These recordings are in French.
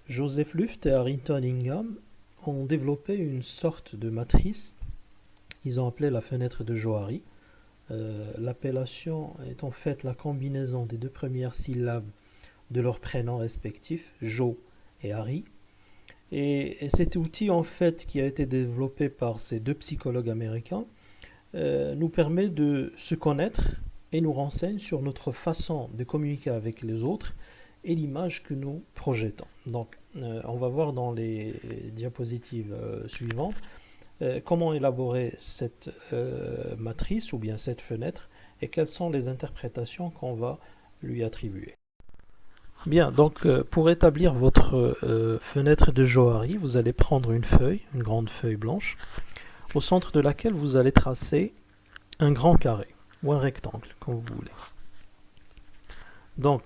Joseph Luft et Harrington Ingham ont développé une sorte de matrice. Ils ont appelé la fenêtre de Johari. L'appellation est en fait la combinaison des deux premières syllabes de leurs prénoms respectifs, Jo et Harry. Et cet outil en fait qui a été développé par ces deux psychologues américains nous permet de se connaître et nous renseigne sur notre façon de communiquer avec les autres et l'image que nous projetons. Donc on va voir dans les diapositives suivantes comment élaborer cette matrice ou bien cette fenêtre et quelles sont les interprétations qu'on va lui attribuer. Bien, donc pour établir votre fenêtre de Johari, vous allez prendre une feuille, une grande feuille blanche, au centre de laquelle vous allez tracer un grand carré ou un rectangle, comme vous voulez. Donc,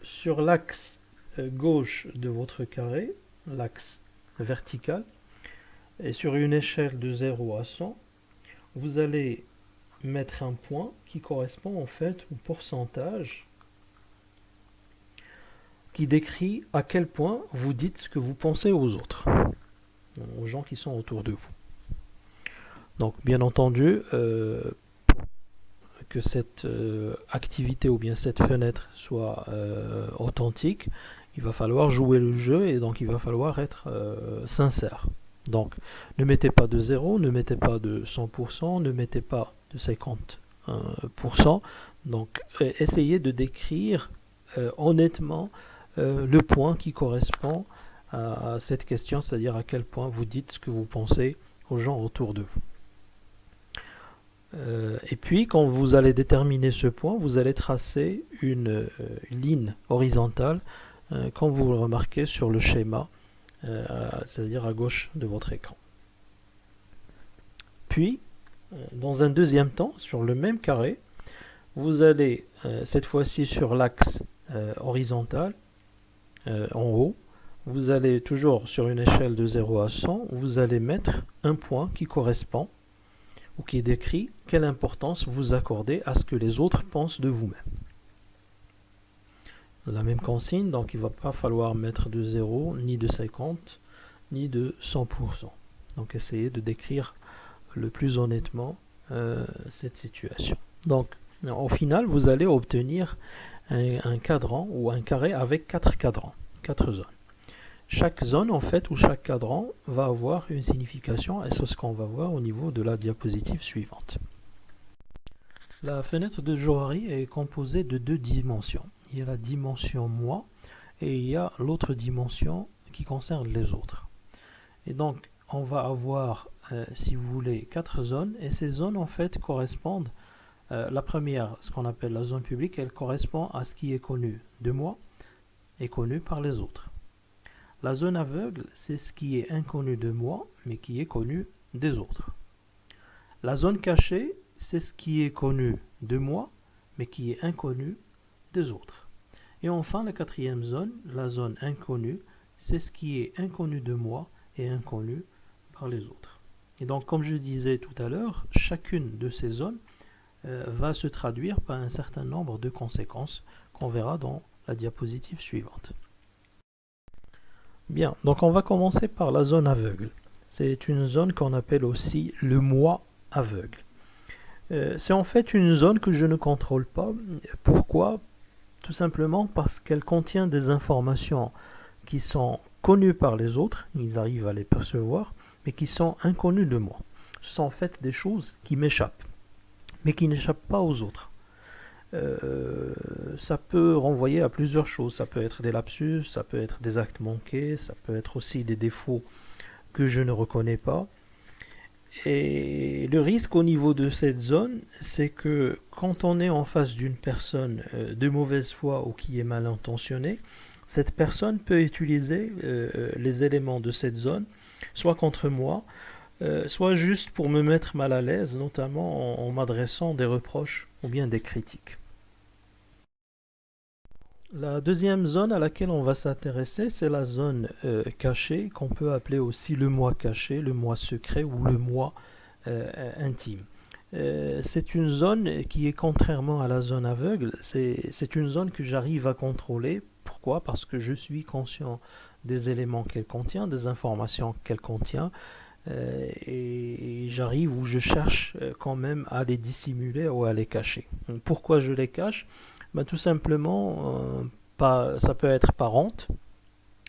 sur l'axe gauche de votre carré, l'axe vertical, et sur une échelle de 0 à 100, vous allez mettre un point qui correspond en fait au pourcentage qui décrit à quel point vous dites ce que vous pensez aux autres, aux gens qui sont autour de vous. Donc, bien entendu, que cette activité ou bien cette fenêtre soit authentique, il va falloir jouer le jeu et donc il va falloir être sincère. Donc, ne mettez pas de 0, ne mettez pas de 100%, ne mettez pas de 50%. Donc, essayez de décrire honnêtement le point qui correspond à cette question, c'est-à-dire à quel point vous dites ce que vous pensez aux gens autour de vous. Et puis, quand vous allez déterminer ce point, vous allez tracer une ligne horizontale, comme vous le remarquez sur le schéma, c'est-à-dire à gauche de votre écran. Puis, dans un deuxième temps, sur le même carré, vous allez, cette fois-ci sur l'axe horizontal, en haut, vous allez toujours sur une échelle de 0 à 100, vous allez mettre un point qui correspond ou qui décrit quelle importance vous accordez à ce que les autres pensent de vous-même. La même consigne, donc il ne va pas falloir mettre de 0, ni de 50, ni de 100%. Donc essayez de décrire le plus honnêtement cette situation. Donc au final, vous allez obtenir un cadran ou un carré avec 4 cadrans, 4 zones. Chaque zone, en fait, ou chaque cadran va avoir une signification, et c'est ce qu'on va voir au niveau de la diapositive suivante. La fenêtre de Johari est composée de deux dimensions. Il y a la dimension moi, et il y a l'autre dimension qui concerne les autres. Et donc, on va avoir, si vous voulez, 4 zones, et ces zones, en fait, correspondent. La première, ce qu'on appelle la zone publique, elle correspond à ce qui est connu de moi et connu par les autres. La zone aveugle, c'est ce qui est inconnu de moi, mais qui est connu des autres. La zone cachée, c'est ce qui est connu de moi, mais qui est inconnu des autres. Et enfin, la quatrième zone, la zone inconnue, c'est ce qui est inconnu de moi et inconnu par les autres. Et donc, comme je disais tout à l'heure, chacune de ces zones va se traduire par un certain nombre de conséquences qu'on verra dans la diapositive suivante. Bien, donc on va commencer par la zone aveugle. C'est une zone qu'on appelle aussi le moi aveugle. C'est en fait une zone que je ne contrôle pas. Pourquoi ? Tout simplement parce qu'elle contient des informations qui sont connues par les autres, ils arrivent à les percevoir, mais qui sont inconnues de moi. Ce sont en fait des choses qui m'échappent, mais qui n'échappent pas aux autres. Ça peut renvoyer à plusieurs choses. Ça peut être des lapsus, ça peut être des actes manqués, ça peut être aussi des défauts que je ne reconnais pas. Et le risque au niveau de cette zone, c'est que quand on est en face d'une personne de mauvaise foi ou qui est mal intentionnée, cette personne peut utiliser les éléments de cette zone, soit contre moi, soit juste pour me mettre mal à l'aise, notamment en m'adressant des reproches ou bien des critiques. La deuxième zone à laquelle on va s'intéresser, c'est la zone cachée, qu'on peut appeler aussi le moi caché, le moi secret ou le moi intime. C'est une zone qui est contrairement à la zone aveugle, c'est une zone que j'arrive à contrôler Pourquoi? Parce que je suis conscient des éléments qu'elle contient, des informations qu'elle contient, et j'arrive ou je cherche quand même à les dissimuler ou à les cacher. Donc, pourquoi je les cache? Ben, tout simplement, ça peut être par honte,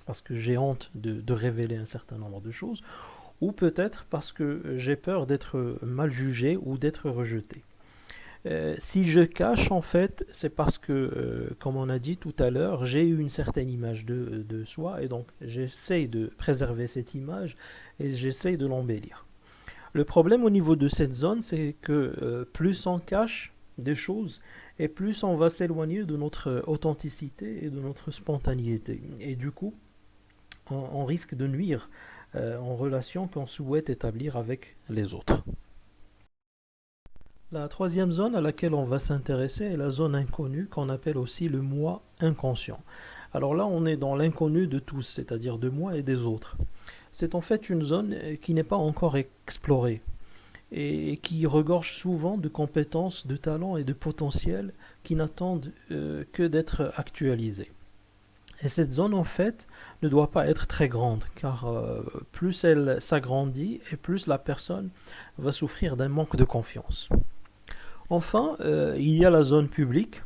parce que j'ai honte de révéler un certain nombre de choses, ou peut-être parce que j'ai peur d'être mal jugé ou d'être rejeté. Si je cache, en fait, c'est parce que, comme on a dit tout à l'heure, j'ai eu une certaine image de soi, et donc j'essaye de préserver cette image et j'essaye de l'embellir. Le problème au niveau de cette zone, c'est que plus on cache des choses, et plus on va s'éloigner de notre authenticité et de notre spontanéité. Et du coup, on risque de nuire en relation qu'on souhaite établir avec les autres. La troisième zone à laquelle on va s'intéresser est la zone inconnue qu'on appelle aussi le moi inconscient. Alors là, on est dans l'inconnu de tous, c'est-à-dire de moi et des autres. C'est en fait une zone qui n'est pas encore explorée et qui regorge souvent de compétences, de talents et de potentiel qui n'attendent que d'être actualisés. Et cette zone, en fait, ne doit pas être très grande, car plus elle s'agrandit et plus la personne va souffrir d'un manque de confiance. Enfin, il y a la zone publique.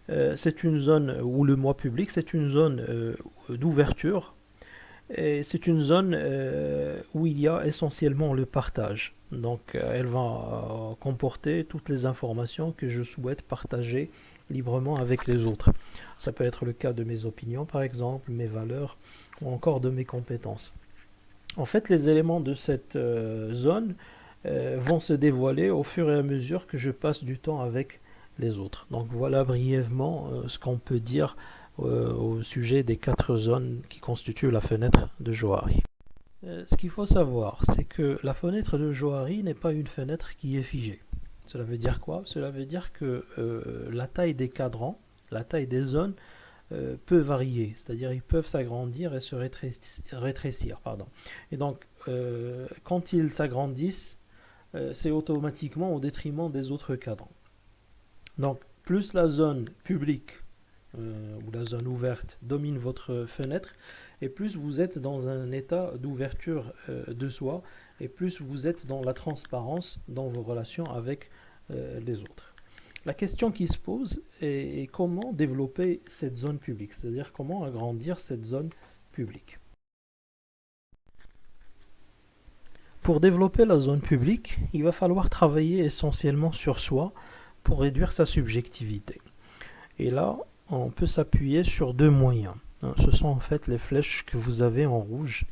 C'est une zone où le moi public, c'est une zone d'ouverture. Et c'est une zone où il y a essentiellement le partage. Donc, elle va comporter toutes les informations que je souhaite partager librement avec les autres. Ça peut être le cas de mes opinions, par exemple, mes valeurs, ou encore de mes compétences. En fait, les éléments de cette zone vont se dévoiler au fur et à mesure que je passe du temps avec les autres. Donc voilà brièvement ce qu'on peut dire au sujet des 4 zones qui constituent la fenêtre de Johari. Ce qu'il faut savoir, c'est que la fenêtre de Johari n'est pas une fenêtre qui est figée. Cela veut dire quoi? Cela veut dire que la taille des cadrans, la taille des zones peut varier, c'est-à-dire ils peuvent s'agrandir et se rétrécir. Et donc, quand ils s'agrandissent, c'est automatiquement au détriment des autres cadrans. Donc, plus la zone publique ou la zone ouverte domine votre fenêtre, et plus vous êtes dans un état d'ouverture de soi, et plus vous êtes dans la transparence dans vos relations avec les autres. La question qui se pose est comment développer cette zone publique, c'est-à-dire comment agrandir cette zone publique. Pour développer la zone publique, il va falloir travailler essentiellement sur soi pour réduire sa subjectivité. Et là, on peut s'appuyer sur 2 moyens. Ce sont en fait les flèches que vous avez en rouge.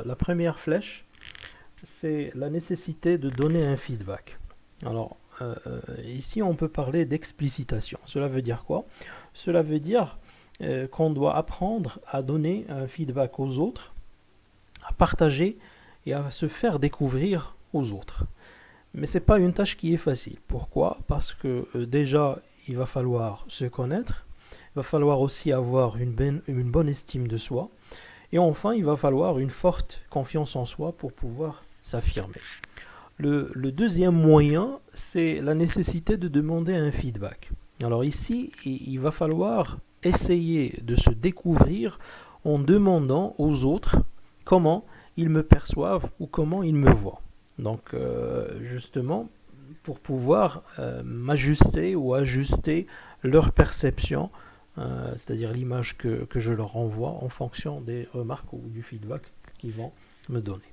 La première flèche, c'est la nécessité de donner un feedback. Alors, ici, on peut parler d'explicitation. Cela veut dire quoi? Cela veut dire qu'on doit apprendre à donner un feedback aux autres, à partager et à se faire découvrir aux autres. Mais ce n'est pas une tâche qui est facile. Pourquoi? Parce que déjà, il va falloir se connaître, il va falloir aussi avoir une bonne estime de soi, et enfin, il va falloir une forte confiance en soi pour pouvoir s'affirmer. Le deuxième moyen, c'est la nécessité de demander un feedback. Alors ici, il va falloir essayer de se découvrir en demandant aux autres comment ils me perçoivent ou comment ils me voient. Donc justement, pour pouvoir m'ajuster ou ajuster leur perception, c'est-à-dire l'image que je leur envoie en fonction des remarques ou du feedback qu'ils vont me donner.